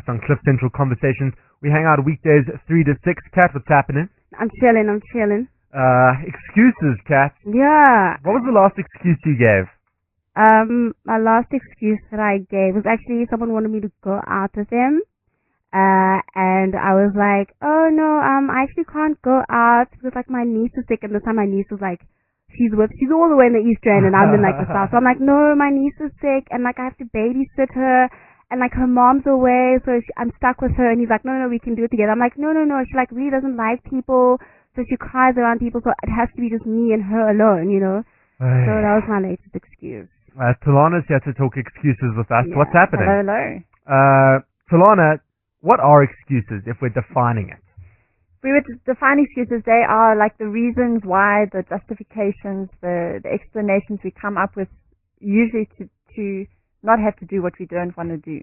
podcast on Cliff Central Conversations. We hang out weekdays 3 to 6. Kat, what's happening? I'm chilling. Excuses, Kat. Yeah. What was the last excuse you gave? My last excuse that I gave was actually someone wanted me to go out with them. And I was like, oh no, I actually can't go out because like my niece is sick, and this time my niece was like, she's all the way in the East End and I'm in like the South. So I'm like, no, my niece is sick and like I have to babysit her and like her mom's away, so I'm stuck with her. And he's like, no, we can do it together. I'm like, no, she like really doesn't like people, so she cries around people, so it has to be just me and her alone, you know. So that was my latest excuse. Telana's here to talk excuses with us. Yeah. What's happening? Hello. Telana, what are excuses if we're defining it? If we were to define excuses, they are like the reasons why, the justifications, the explanations we come up with, usually to not have to do what we don't want to do.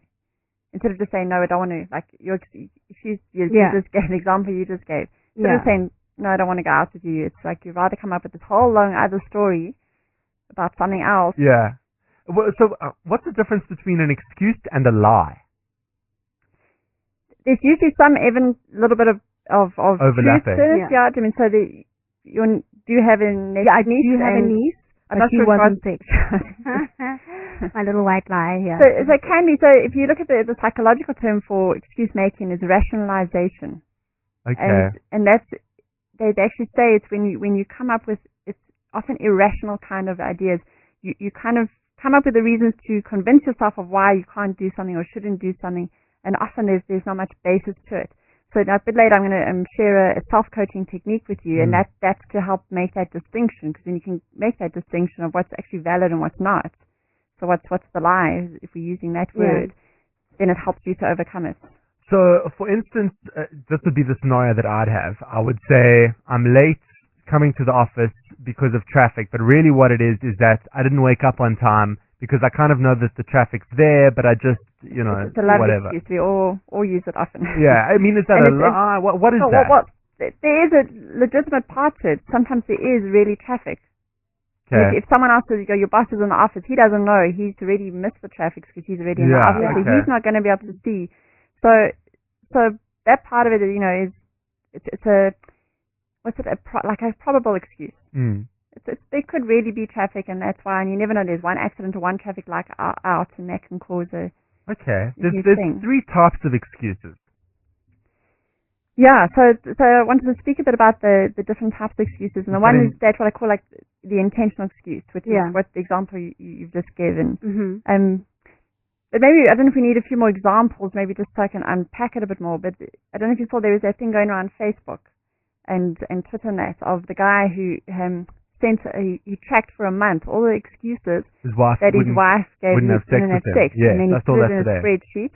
Instead of just saying, no, I don't want to, like your excuse, you just gave, an example you just gave. Instead of saying, no, I don't want to go out with you, it's like you'd rather come up with this whole long other story about something else. Yeah. So what's the difference between an excuse and a lie? There's usually some even little bit of overlapping. Truth, yeah. I mean, so do you have a niece? Yeah, I do have a niece. I'm not sure wasn't sick. My little white lie, yeah. So it can be. So if you look at the psychological term for excuse making is rationalization. Okay. And that's, they actually say it's when you come up with, it's often irrational kind of ideas. You kind of come up with the reasons to convince yourself of why you can't do something or shouldn't do something, and often there's not much basis to it. So now a bit later I'm going to share a self-coaching technique with you, and that's to help make that distinction, because then you can make that distinction of what's actually valid and what's not. So what's the lie, if we're using that word, then it helps you to overcome it. So, for instance, this would be the scenario that I'd have. I would say I'm late coming to the office because of traffic, but really what it is that I didn't wake up on time because I kind of know that the traffic's there, but I just, it's a lovely whatever. excuse. We all use it often. Yeah, I mean, is that a lie? What is that? There is a legitimate part to it. Sometimes there is really traffic. Okay. If someone else says, your boss is in the office, he doesn't know. He's already missed the traffic because he's already in the office. Okay. So he's not going to be able to see. So that part of it, is it's a probable excuse. There could really be traffic, and that's why, and you never know, there's one accident or one traffic light out, and that can cause a There's 3 types of excuses. Yeah, so I wanted to speak a bit about the different types of excuses, and the one is that what I call like the intentional excuse, which is what the example you've just given. But maybe, I don't know if we need a few more examples, maybe just so I can unpack it a bit more, but I don't know if you saw there was that thing going around Facebook and Twitter and that, of the guy who he tracked for a month all the excuses his wife gave him wouldn't have sex, and then he put it in a spreadsheet.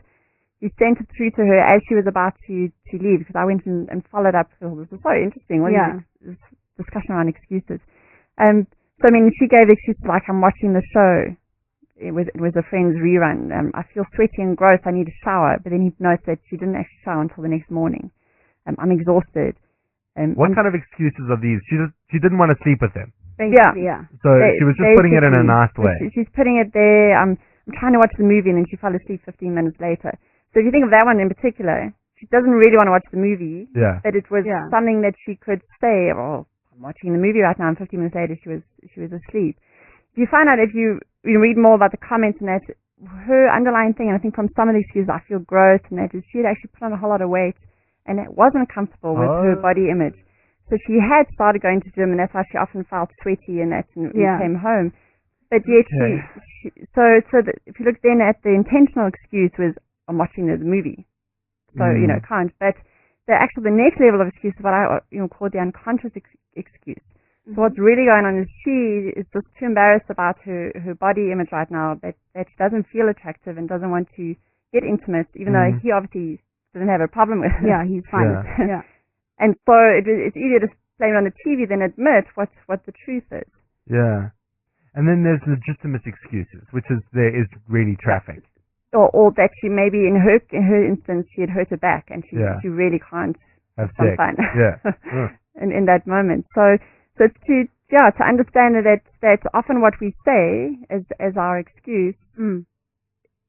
He sent it through to her as she was about to leave, because I went and followed up. This was so interesting, wasn't it? This discussion around excuses. So I mean, she gave excuses like, I'm watching the show. It was a friend's rerun. I feel sweaty and gross. I need a shower. But then he noticed that she didn't actually shower until the next morning. I'm exhausted. What kind of excuses are these? She didn't want to sleep with him. Yeah. So she was just putting it in a nice way. She's putting it there. I'm trying to watch the movie, and then she fell asleep 15 minutes later. So if you think of that one in particular, she doesn't really want to watch the movie. Yeah. But it was something that she could say, I'm watching the movie right now, and 15 minutes later she was asleep. If you find out, if you read more about the comments and that, her underlying thing, and I think from some of the excuses, I feel gross, and that is she had actually put on a whole lot of weight, and it wasn't comfortable with her body image. So she had started going to gym, and that's why she often felt sweaty and that, and came home. But yet so if you look then at the intentional excuse was, I'm watching the movie. So, can't. But the next level of excuse is what I call the unconscious excuse. So what's really going on is she is just too embarrassed about her body image right now that she doesn't feel attractive and doesn't want to get intimate, even though he obviously doesn't have a problem with it. Yeah, he's fine. Yeah. And so it's easier to blame it on the TV than admit what the truth is. Yeah. And then there's legitimate excuses, which is there is really traffic. Or that she maybe in her instance she had hurt her back and she really can't have some fun. Yeah. in that moment. So to understand that often what we say as our excuse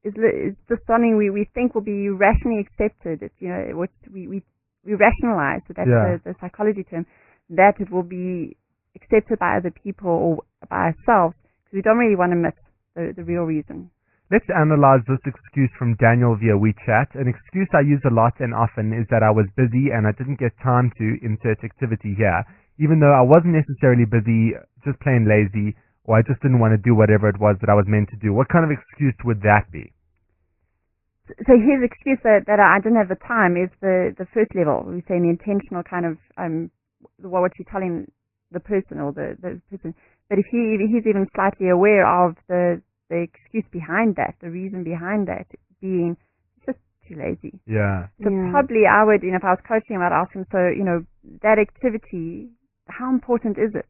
is just something we think will be rationally accepted. It's, what we rationalize, so that's the psychology term, that it will be accepted by other people or by ourselves, because we don't really want to miss the real reason. Let's analyze this excuse from Daniel via WeChat. An excuse I use a lot and often is that I was busy and I didn't get time to insert activity here, even though I wasn't necessarily busy, just plain lazy, or I just didn't want to do whatever it was that I was meant to do. What kind of excuse would that be? So his excuse that I didn't have the time is the first level. We say the intentional kind of what you're telling the person or the person. But if he's even slightly aware of the excuse behind that, the reason behind that being just too lazy. Yeah. So probably I would, if I was coaching him, I'd ask him, so, that activity, how important is it?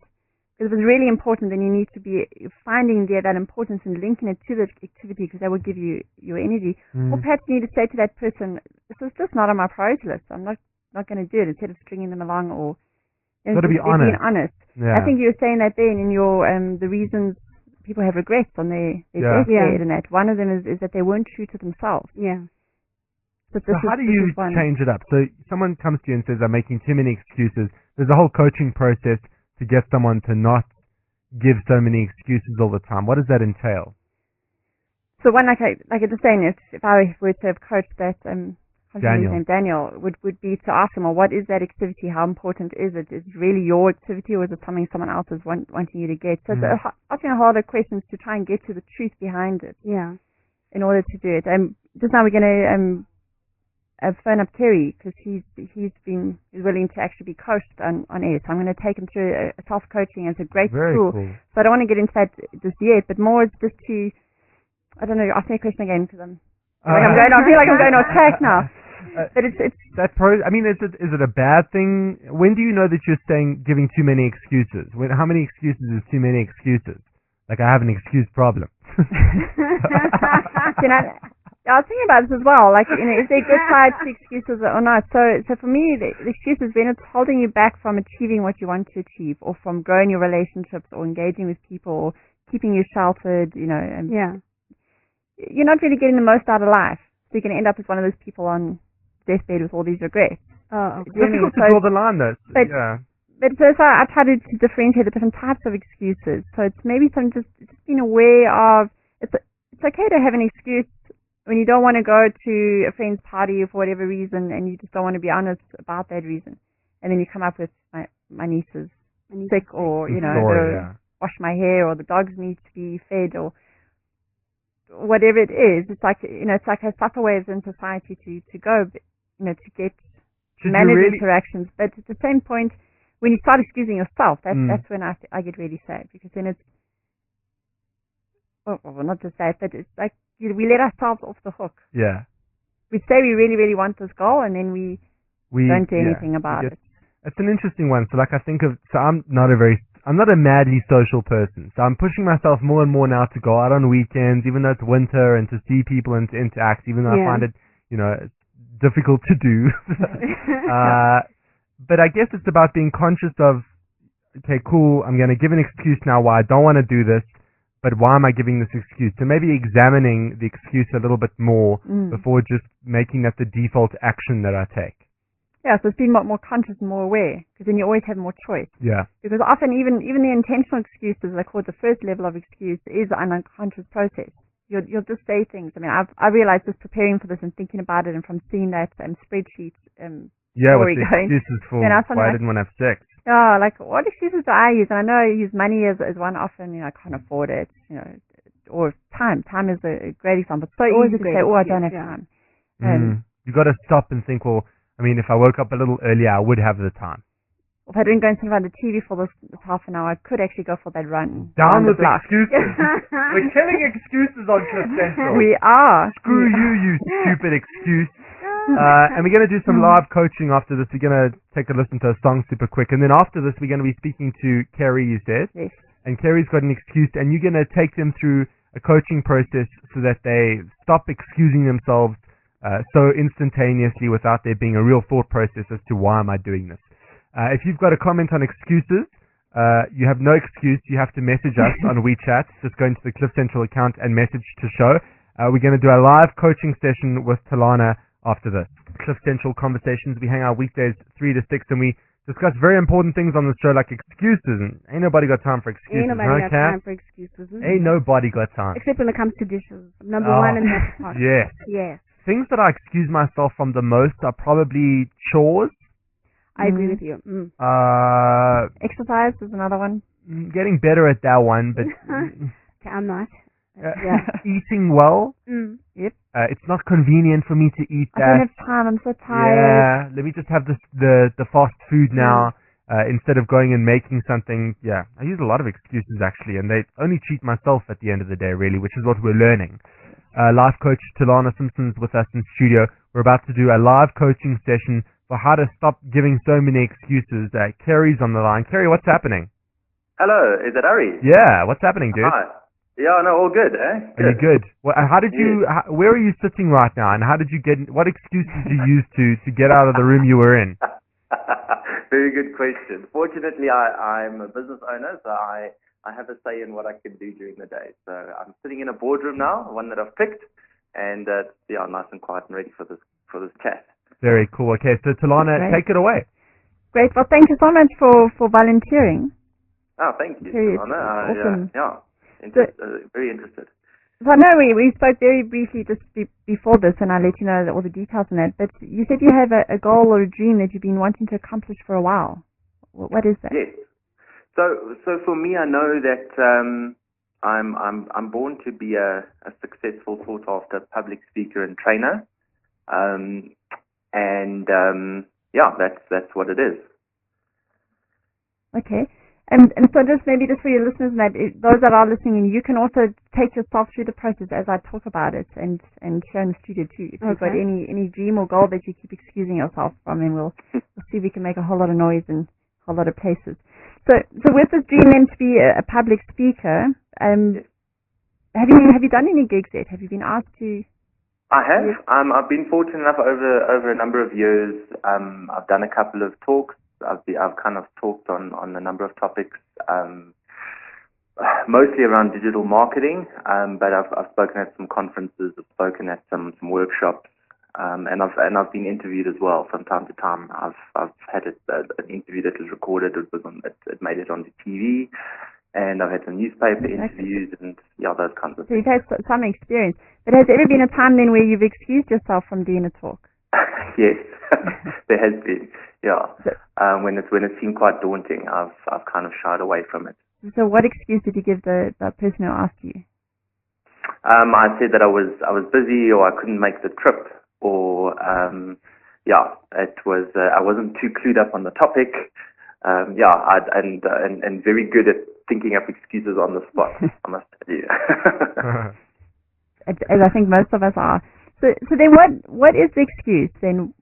Because if it's really important, then you need to be finding that importance and linking it to the activity, because that will give you your energy. Or perhaps you need to say to that person, this is just not on my priority list. I'm not going to do it, instead of stringing them along or got to be honest. Being honest. Yeah. I think you were saying that then in your the reasons people have regrets on their deathbed and that. One of them is that they weren't true to themselves. Yeah. So how do you change it up? So someone comes to you and says, I'm making too many excuses. There's a whole coaching process to get someone to not give so many excuses all the time. What does that entail? So one, like I was saying, if I were to have coached that Daniel would be to ask him, well, what is that activity? How important is it? Is it really your activity, or is it something someone else is wanting you to get? So it's asking a harder questions to try and get to the truth behind it. Yeah. In order to do it. Just now we're going to phone up Terry, because he's willing to actually be coached on air. So I'm going to take him through a self-coaching. It's a great tool. Cool. So I don't want to get into that just yet, but more it's just to, I don't know, ask me a question again, because I feel like I'm going off track now. But it's that I mean, is it a bad thing? When do you know that you're giving too many excuses? How many excuses is too many excuses? Like, I have an excuse problem. I was thinking about this as well. Like, is there good sides to excuses or not? So for me, the excuse is when it's holding you back from achieving what you want to achieve, or from growing your relationships, or engaging with people, or keeping you sheltered. And you're not really getting the most out of life. So you're going to end up as one of those people on deathbed with all these regrets. Oh, it's difficult to draw the line, though. But so I try to differentiate the different types of excuses. So it's maybe some just being aware of, it's okay to have an excuse when you don't want to go to a friend's party for whatever reason, and you just don't want to be honest about that reason. And then you come up with my niece is sick, or wash my hair, or the dogs need to be fed, or whatever it is. It's like it's like a supper ways in society to go, to get manage interactions. But at the same point, when you start excusing yourself, that's when I get really sad, because then it's not just that, but it's like we let ourselves off the hook. Yeah. We say we really, really want this goal, and then we don't do anything about it. It's an interesting one. So I'm not a madly social person. So I'm pushing myself more and more now to go out on weekends, even though it's winter, and to see people and to interact, even though I find it, it's difficult to do. But I guess it's about being conscious of, okay, cool, I'm going to give an excuse now why I don't want to do this, but why am I giving this excuse? So maybe examining the excuse a little bit more before just making that the default action that I take. Yeah, so it's being more conscious and more aware, because then you always have more choice. Yeah. Because often even the intentional excuses, I call it the first level of excuse, is an unconscious process. You'll just say things. I mean, I realized just preparing for this and thinking about it, and from seeing that spreadsheet what the excuses for why I didn't want to have sex. Oh, like, what excuses do I use? And I know I use money as one often, I can't afford it, or time. Time is a great example. It's so easy to say, I don't have time. You've got to stop and think, well, I mean, if I woke up a little earlier, I would have the time. If I didn't go and think about the TV for this half an hour, I could actually go for that run. Down with excuses. We're killing excuses on Cliff Central. We are. Screw you stupid excuse. And we're going to do some live coaching after this. We're going to take a listen to a song super quick. And then after this, we're going to be speaking to Kerry, you said. Yes. And Kerry's got an excuse, and you're going to take them through a coaching process so that they stop excusing themselves so instantaneously without there being a real thought process as to why am I doing this. If you've got a comment on excuses, you have no excuse. You have to message us on WeChat. Just go into the Cliff Central account and message to show. We're going to do a live coaching session with Telana after this. Cliff Central Conversations. We hang out weekdays 3 to 6, and we discuss very important things on the show, like excuses. And ain't nobody got time for excuses. Ain't nobody got time for excuses. Ain't nobody got time. Except when it comes to dishes. Number one in that part. Yes. Yes. Things that I excuse myself from the most are probably chores. I agree with you. Exercise is another one. Getting better at that one, but Okay, I'm not. eating well. Yep. It's not convenient for me to eat that. I don't have time. I'm so tired. Yeah, let me just have the fast food now instead of going and making something. Yeah, I use a lot of excuses actually, and they only cheat myself at the end of the day, really, which is what we're learning. Life coach Telana Simpson's with us in studio. We're about to do a live coaching session for how to stop giving so many excuses. Kerry's on the line. Kerry, what's happening? Hello, is it Ari? Yeah, what's happening, dude? Hi. Yeah, no, all good, eh? Are you good? Well, how did you? Where are you sitting right now? And how did you get? What excuses did you use to get out of the room you were in? Very good question. Fortunately, I'm a business owner, so I have a say in what I can do during the day. So I'm sitting in a boardroom now, one that I've picked, and nice and quiet and ready for this chat. Very cool. Okay, so Telana, take it away. Great. Well, thank you so much for volunteering. Oh, thank you, Telana. Awesome. Very interested. So I know we spoke very briefly just before this, and I'll let you know all the details on that. But you said you have a goal or a dream that you've been wanting to accomplish for a while. What is that? Yes. So for me, I know that I'm born to be a successful sought after public speaker and trainer, that's what it is. Okay. And so just maybe just for your listeners, those that are listening, you can also take yourself through the process as I talk about it and share in the studio too. If you've got any dream or goal that you keep excusing yourself from, and we'll see if we can make a whole lot of noise in a whole lot of places. So with this dream then to be a public speaker, have you done any gigs yet? Have you been asked to? I have. I've been fortunate enough over a number of years. I've done a couple of talks. I've kind of talked on a number of topics, mostly around digital marketing. But I've spoken at some conferences. I've spoken at some workshops, and I've been interviewed as well from time to time. I've had an interview that was recorded. It made it onto TV, and I've had some newspaper interviews and those kinds of things. So you've had some experience. But has there ever been a time then where you've excused yourself from doing a talk? Yes, there has been. Yeah, when it seemed quite daunting, I've kind of shied away from it. So, what excuse did you give the person who asked you? I said that I was busy, or I couldn't make the trip, or it was I wasn't too clued up on the topic. And very good at thinking up excuses on the spot. I must tell you. As I think most of us are. So then what is the excuse then?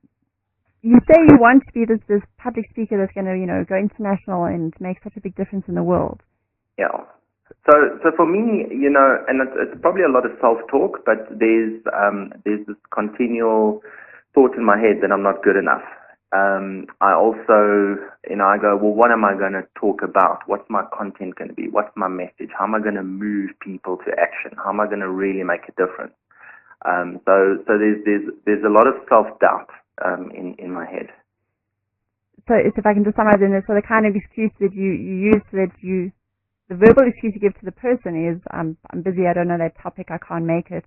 You say you want to be this public speaker that's going to, go international and make such a big difference in the world. Yeah. So for me, and it's probably a lot of self-talk, but there's this continual thought in my head that I'm not good enough. I also, I go, well, what am I going to talk about? What's my content going to be? What's my message? How am I going to move people to action? How am I going to really make a difference? So there's a lot of self-doubt in my head. So if I can just summarize in this, so the kind of excuse that you use, the verbal excuse you give to the person is, I'm busy, I don't know that topic, I can't make it.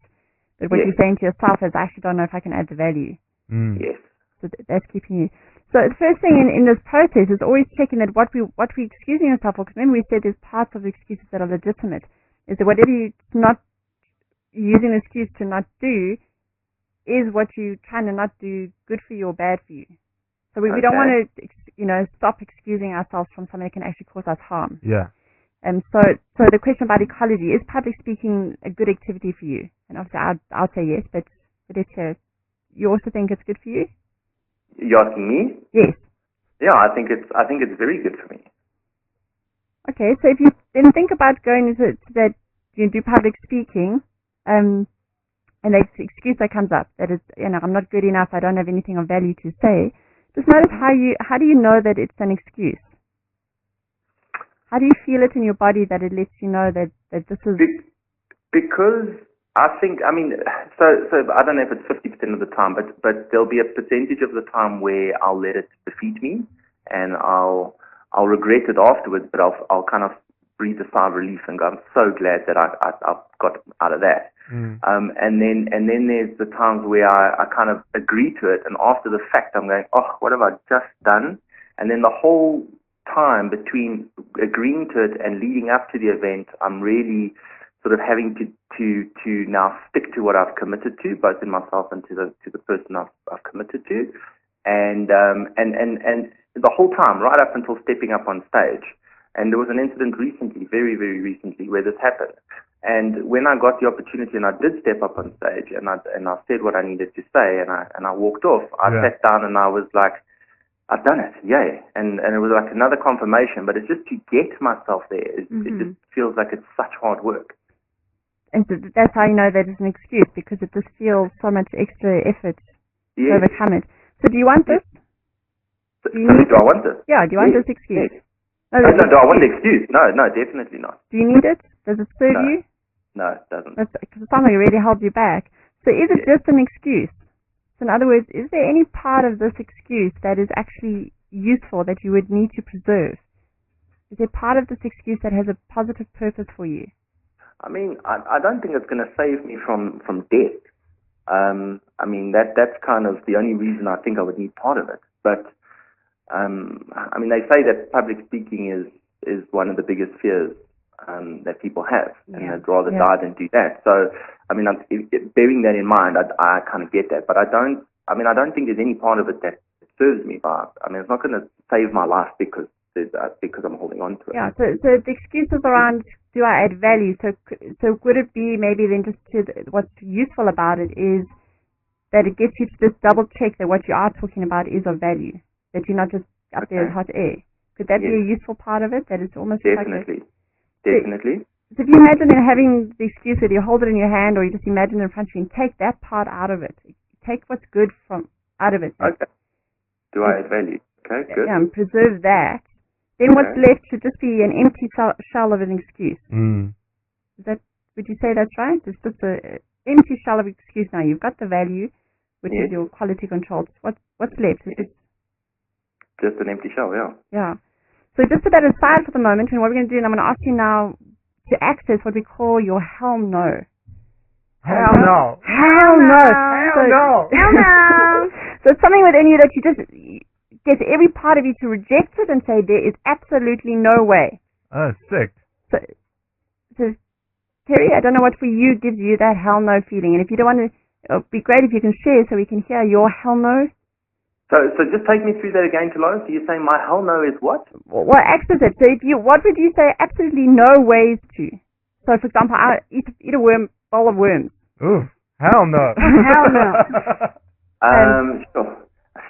But what you're saying to yourself is, I actually don't know if I can add the value. Yes. So that's keeping you. So the first thing in this process is always checking that what we're excusing ourselves for, because remember we said there's parts of excuses that are legitimate, is that whatever you're not using an excuse to not do is what you're trying to not do good for you or bad for you. So we don't want to, stop excusing ourselves from something that can actually cause us harm. Yeah. And so the question about ecology, is public speaking a good activity for you? And obviously I'll say yes, but let's hear it. You also think it's good for you? You're asking me? Yes. Yeah, I think it's very good for me. Okay, so if you then think about going into that, you do public speaking, and the excuse that comes up, that is, I'm not good enough, I don't have anything of value to say, just notice how do you know that it's an excuse? How do you feel it in your body that it lets you know that this is... Because I think, I mean, so I don't know if it's 50% of the time, but there'll be a percentage of the time where I'll let it defeat me, and I'll regret it afterwards, but I'll kind of breathe a sigh of relief and go, I'm so glad that I've got out of that. And then there's the times where I kind of agree to it, and after the fact I'm going, oh, what have I just done? And then the whole time between agreeing to it and leading up to the event, I'm really sort of having to now stick to what I've committed to, both in myself and to the person I've committed to, and the whole time, right up until stepping up on stage. And there was an incident recently, very, very recently, where this happened. And when I got the opportunity and I did step up on stage and I said what I needed to say and I walked off, I sat down and I was like, I've done it, yay. And it was like another confirmation, but it's just to get myself there. It just feels like it's such hard work. And so that's how you know that it's an excuse, because it just feels so much extra effort to overcome it. So do you want this? Do I want this? Yeah, do you want this excuse? Yes. No, do I want the excuse? No, definitely not. Do you need it? Does it serve you? No, it doesn't. Because it's something that really held you back. So is it just an excuse? So in other words, is there any part of this excuse that is actually useful that you would need to preserve? Is there part of this excuse that has a positive purpose for you? I mean, I don't think it's going to save me from death. I mean, that's kind of the only reason I think I would need part of it. But I mean, they say that public speaking is one of the biggest fears that people have, and they'd rather die than do that. So, I mean, bearing that in mind, I kind of get that. But I don't think there's any part of it that serves me. But I mean, it's not going to save my life because I'm holding on to it. Yeah. So the excuses around, do I add value? So would it be maybe then just what's useful about it is that it gets you to just double check that what you are talking about is of value, that you're not just up there with hot air. Could that be a useful part of it? That it's almost definitely. So if you imagine having the excuse that you hold it in your hand, or you just imagine it in front of you, and take that part out of it. Take what's good out of it. Okay. Do I add value? Okay, good. Yeah, and preserve that. Then what's left should just be an empty shell of an excuse. Would you say that's right? It's just an empty shell of excuse now. You've got the value, which is your quality control. What's left? Just an empty shell, yeah. Yeah. So just put that aside for the moment, and what we're going to do, and I'm going to ask you now to access what we call your hell no. Hell no. Hell no. Hell no. Hell no. So it's something within you that you just get every part of you to reject it and say there is absolutely no way. Oh, sick. So Terry, I don't know what for you gives you that hell no feeling, and if you don't want to, it'd be great if you can share so we can hear your hell no. So just take me through that again, Telana. So you're saying my hell no is what? What access it? So what would you say absolutely no ways to? So for example, I eat a bowl of worms. Ooh, hell no. Hell no. Sure.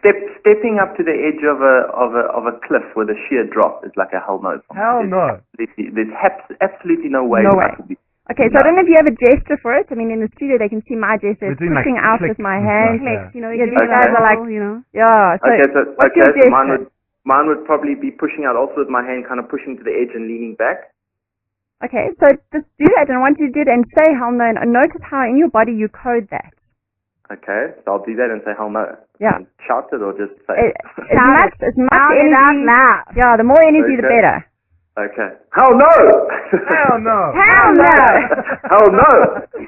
Stepping up to the edge of a cliff with a sheer drop is like a hell no. Hell no. There's absolutely no way. No way. Okay, so I don't know if you have a gesture for it. I mean, in the studio they can see my gesture, pushing out with my hand. Clicks, you guys are like, yeah. So what's your gesture? gesture? Mine would probably be pushing out also with my hand, kind of pushing to the edge and leaning back. Okay, so just do that, and I want you to do it and say hell no, and notice how in your body you code that. Okay, so I'll do that and say hell no. Yeah. And shout it or just say it? As much energy. Yeah, the more energy, the better. Okay. Hell no! Hell no! Hell no! Hell no!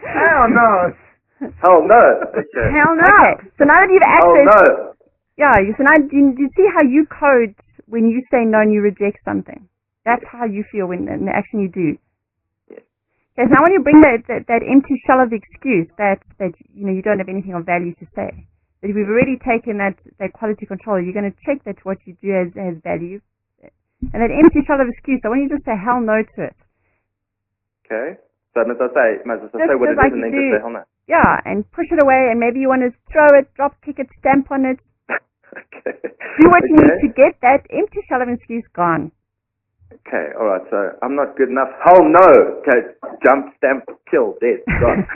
Hell no! Hell no! Okay. Hell no! Okay. So now that you've Hell accessed... no! Yeah, so now do you see how you code when you say no and you reject something? That's how you feel when in the action you do. Yes. Okay, so now when you bring that empty shell of excuse that you don't have anything of value to say, that we've already taken that quality control, you're going to check that what you do has value. And that empty shell of excuse, I want you to just say hell no to it. Okay. So must I say what it is and then just say hell no? Yeah, and push it away, and maybe you want to throw it, drop kick it, stamp on it. Okay. Do what you need to get that empty shell of excuse gone. Okay, all right. So I'm not good enough. Hell no. Okay, jump, stamp, kill, dead, gone.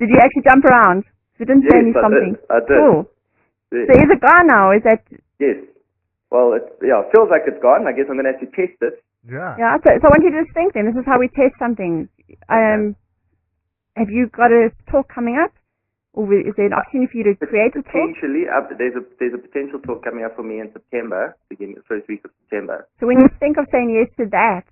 Did you actually jump around? You didn't say something. I did. Cool. Yes. So is it gone now? Is that? Yes. Well, it feels like it's gone. I guess I'm going to have to test it. Yeah. Yeah. So I want you to just think then. This is how we test something. have you got a talk coming up? Or is there an opportunity for you to create a talk? Potentially, there's a potential talk coming up for me in September, beginning the first week of September. So when you think of saying yes to that,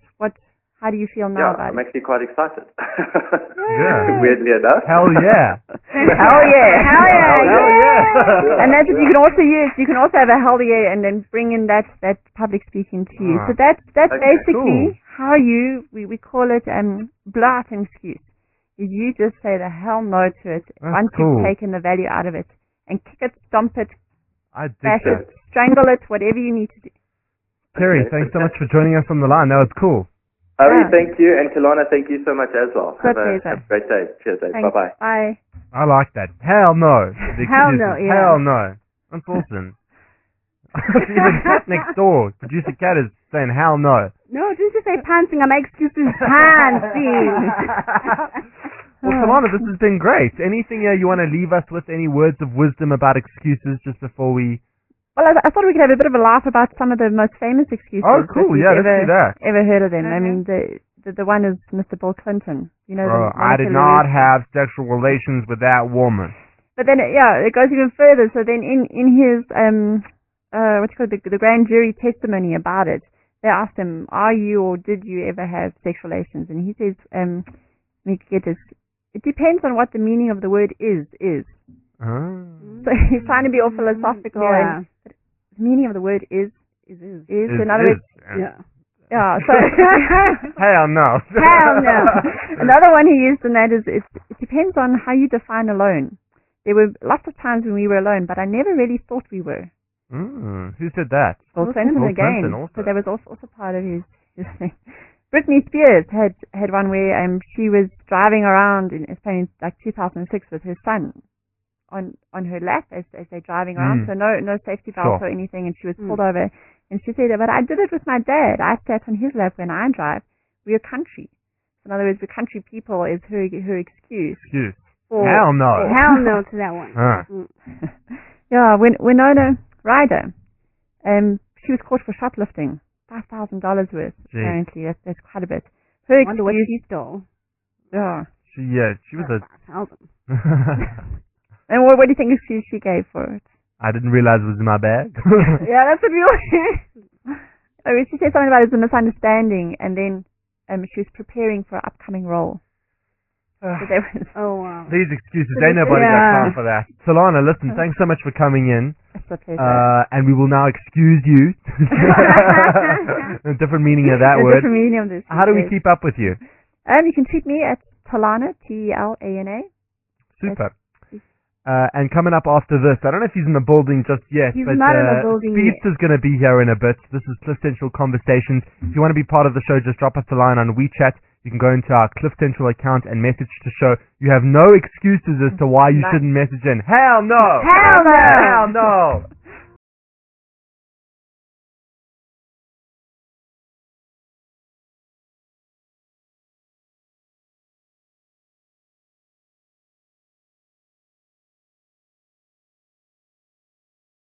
how do you feel now about I'm it? actually quite excited. Yeah. Weirdly enough. Hell yeah. Hell yeah. Hell yeah. Hell yeah. And that's what you can also use. You can also have a hell yeah and then bring in that public speaking to you. So that's Okay, basically cool. how we call it blow out an excuse. You just say the hell no to it once cool. you've taken the value out of it and kick it, stomp it, I dig bash that. it, strangle it, whatever you need to do. Terry, Okay, thanks so much for joining us on the line. That was cool. Ari, Yeah. thank you, and Telana, thank you so much as well. My Have a pleasure. great day. Cheers, Dave. Thanks. Bye-bye. Bye. I like that. Hell no. The Hell excuses. no, yeah. Hell no. That's awesome. Even cat next door, producer cat is saying hell no. No, didn't you say pantsing? I make excuses pantsing. Well, Telana, this has been great. Anything you want to leave us with? Any words of wisdom about excuses just before we... Well, I thought we could have a bit of a laugh about some of the most famous excuses. Oh, cool. That Yeah, we've let's do that. ever heard of them. I Okay. mean, the one is Mr. Bill Clinton. You know, Bro, the I did Monica not Lewinsky. have sexual relations with that woman. But then, it goes even further. So then, in his the grand jury testimony about it, they asked him, "Are you or did you ever have sexual relations?" And he says, "Let me get this. It depends on what the meaning of the word is." Oh. So he's trying to be all philosophical. Yeah. And the meaning of the word is. In other words, Yeah. yeah. So Hell no. Hell no. another one he used in that is it depends on how you define alone. There were lots of times when we were alone, but I never really thought we were. Who said that? Bill Clinton Bill again. Clinton also. So that was also part of his thing. Britney Spears had one where she was driving around in Spain like 2006 with her son on her lap as they're driving around. So no safety belt or anything, and she was pulled over. And she said, "But I did it with my dad. I sat on his lap when I drive. We're country." In other words, we're country people is her excuse. Hell no. Hell no to that one. Yeah, Winona Ryder, she was caught for shoplifting, $5,000 worth. Gee. Apparently, that's quite a bit. Her I wonder what excuse, she stole. yeah. She was a... 5,000. And what do you think excuse she gave for it? I didn't realize it was in my bag. Yeah, that's what we all. She said something about it was a misunderstanding, and then she was preparing for an upcoming role. So there was, Oh, wow. These excuses, ain't nobody got time for that. Telana, listen, thanks so much for coming in. that's a pleasure. And we will now excuse you. A different meaning of that A word. different meaning of this. How do we yes. keep up with you? You can tweet me at Telana, Telana. Super. And coming up after this, I don't know if he's in the building just yet, He's but not in the building yet. Speedster's going to be here in a bit. This is Cliff Central Conversations. If you want to be part of the show, just drop us a line on WeChat. You can go into our Cliff Central account and message to show. You have no excuses as to why you shouldn't message in. Hell no! Hell no! Hell no!